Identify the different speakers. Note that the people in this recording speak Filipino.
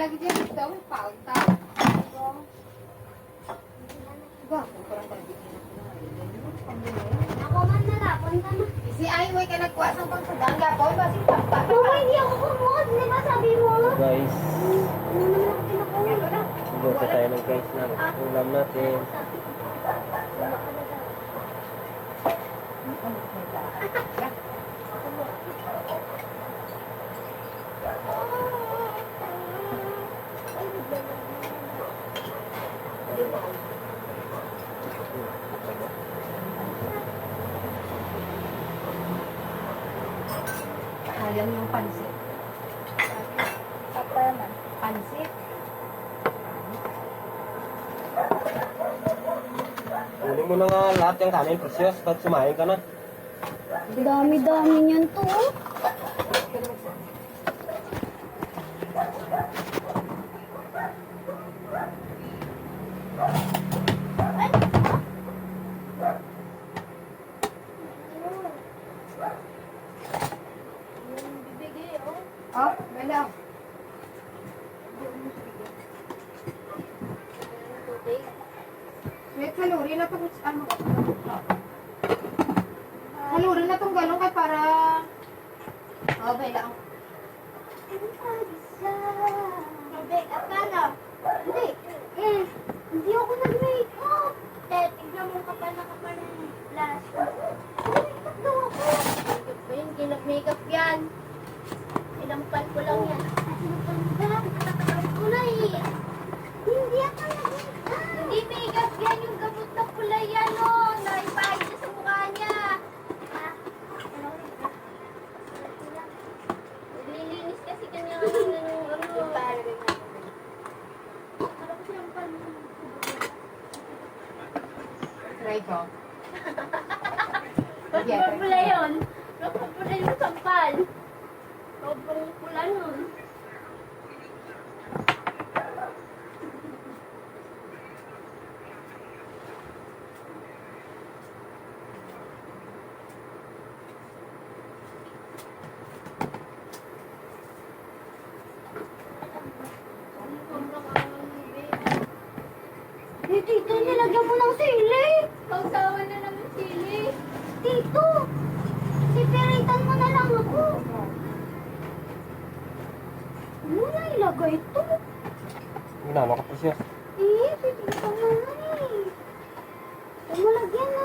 Speaker 1: lagi dyan daw, pauta. Gwapo, parang pagbitin
Speaker 2: Ako man narapon ka na.
Speaker 1: si Aiway ka nagkuha sa pagsadang gapon, basi tampa.
Speaker 2: Oo, hindi ako kumod. Di ba sabi mo?
Speaker 3: Guys,
Speaker 2: Ano naman ako pinakuha?
Speaker 3: luto tayo ng guys ng ulam natin.
Speaker 1: Alam yung pansit.
Speaker 2: Apa naman?
Speaker 1: Pansit.
Speaker 3: Kunin mo na nga lahat yung kanin, precious, at sumahin ka na.
Speaker 2: Dami-dami niyan to.
Speaker 1: Oh, wala. May kalori na to. Ano? Kalori na tong galong kay para... Oh, wala.
Speaker 2: Akala. Hindi. Hindi ako nag-makeup. Tignan mo kapal na kapal ng flash. Makeup daw ako. Hindi nag-makeup yan. Sinampal ko lang yan. Sinampal mo ba? Tatatagal ko na eh. Hindi ako nag-makeup. Hindi makeup yan. Yung gamot na pula yan o. Naipahid na sa mukha niya. Naglilinis kasi kanya kanina yung ano. Parang sinampal mo.
Speaker 1: Try ko.
Speaker 2: Ba't pula yun? Pula yung sampal. Sobrang pula nun. Tito, nilagyan mo ng sili. Kausawa na naman sili. Tito, sipiritan mo na lang ako. Ano na ilagay ito?
Speaker 3: Ginano ka, precious.